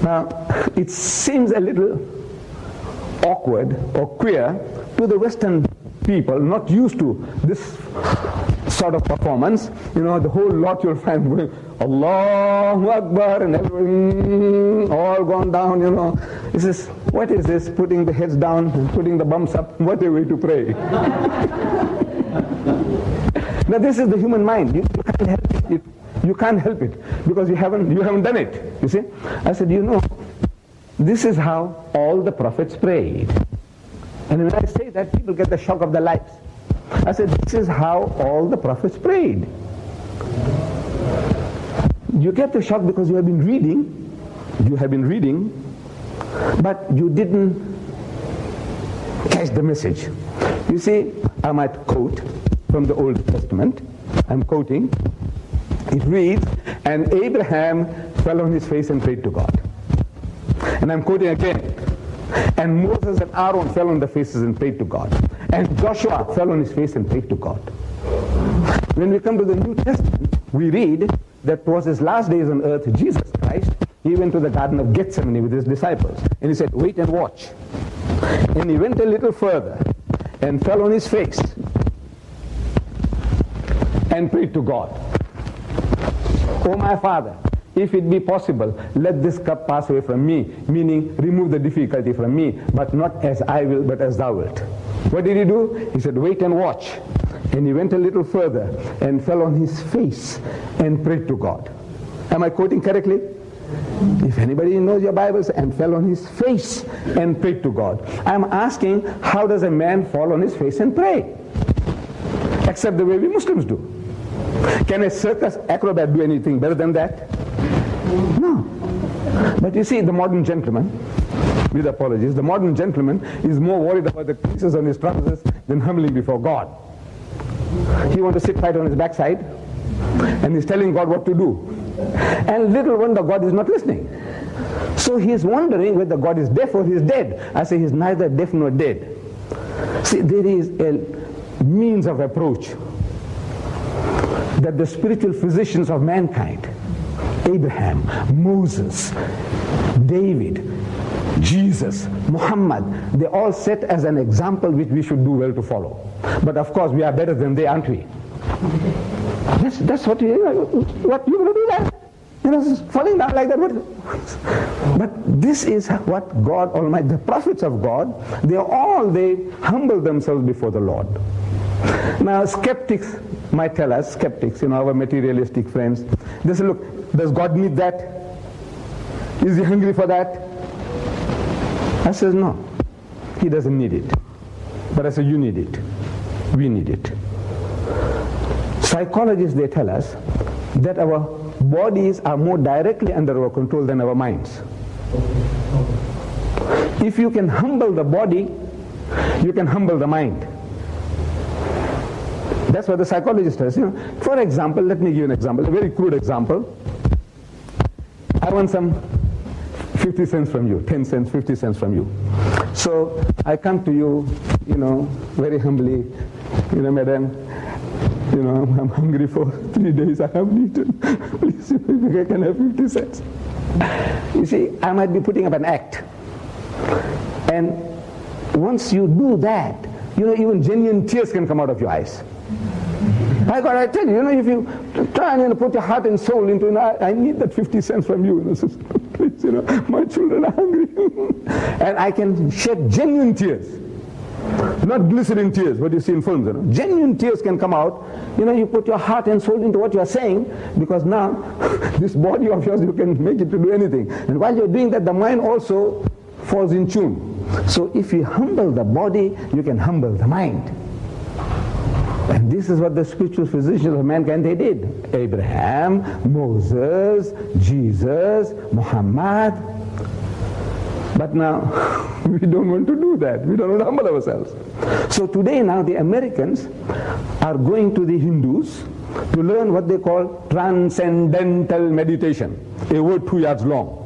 Now, it seems a little awkward or queer to the Western people not used to this sort of performance. You know, the whole lot you'll find going, Allahu Akbar, and everyone all gone down, you know. This is, what is this? Putting the heads down, putting the bumps up. What a way to pray. Now this is the human mind. You can't help it. You can't help it because you haven't done it. You see? I said, you know, this is how all the prophets prayed. And when I say that, people get the shock of their lives. I said, this is how all the prophets prayed. You get the shock because you have been reading, but you didn't catch the message. You see, I might quote from the Old Testament. I'm quoting. It reads, and Abraham fell on his face and prayed to God. And I'm quoting again. And Moses and Aaron fell on their faces and prayed to God. And Joshua fell on his face and prayed to God. When we come to the New Testament, we read that was his last days on earth, Jesus Christ, he went to the Garden of Gethsemane with his disciples. And he said, wait and watch. And he went a little further and fell on his face and prayed to God. Oh my Father, if it be possible, let this cup pass away from me, meaning remove the difficulty from me, but not as I will, but as thou wilt. What did he do? He said, wait and watch. And he went a little further and fell on his face and prayed to God. Am I quoting correctly? If anybody knows your Bibles, and fell on his face and prayed to God. I'm asking, how does a man fall on his face and pray? Except the way we Muslims do. Can a circus acrobat do anything better than that? No. But you see, the modern gentleman, with apologies, the modern gentleman is more worried about the creases on his trousers than humbling before God. He wants to sit right on his backside, and he's telling God what to do. And little wonder God is not listening. So he's wondering whether God is deaf or he's dead. I say he's neither deaf nor dead. See, there is a means of approach that the spiritual physicians of mankind, Abraham, Moses, David, Jesus, Muhammad, they all set as an example which we should do well to follow. But of course we are better than they, aren't we? That's what you going to do that? You know, falling down like that. But this is what God Almighty, the prophets of God, they humble themselves before the Lord. Now skeptics might tell us, skeptics, you know, our materialistic friends, they say, look, does God need that? Is he hungry for that? I says, no, he doesn't need it. But I say, you need it. We need it. Psychologists, they tell us that our bodies are more directly under our control than our minds. If you can humble the body, you can humble the mind. That's what the psychologist says. You know, for example, let me give you an example, a very crude example. I want some 50 cents from you, 10 cents, 50 cents from you. So I come to you, you know, very humbly, you know, madam, you know, I'm hungry for 3 days, I haven't eaten. Please, if I can have 50 cents. You see, I might be putting up an act. And once you do that, you know, even genuine tears can come out of your eyes. I tell you, you know, if you try and, you know, put your heart and soul into, you know, I need that 50 cents from you, you know, so please, you know, my children are hungry. And I can shed genuine tears. Not glycerin tears, what you see in films, you know. Genuine tears can come out. You know, you put your heart and soul into what you are saying, because now, this body of yours, you can make it to do anything. And while you're doing that, the mind also falls in tune. So if you humble the body, you can humble the mind. And this is what the spiritual physicians of mankind, they did. Abraham, Moses, Jesus, Muhammad. But now, we don't want to do that. We don't want to humble ourselves. So today now the Americans are going to the Hindus to learn what they call transcendental meditation. A word 2 yards long.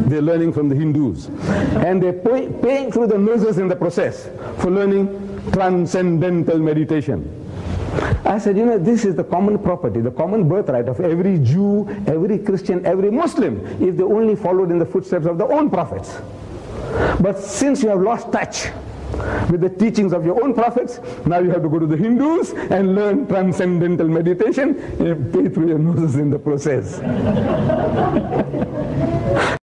They're learning from the Hindus. And they're paying through the noses in the process for learning transcendental meditation. I said, this is the common property, the common birthright of every Jew, every Christian, every Muslim, if they only followed in the footsteps of their own prophets. But since you have lost touch with the teachings of your own prophets, now you have to go to the Hindus and learn transcendental meditation and pay through your noses in the process.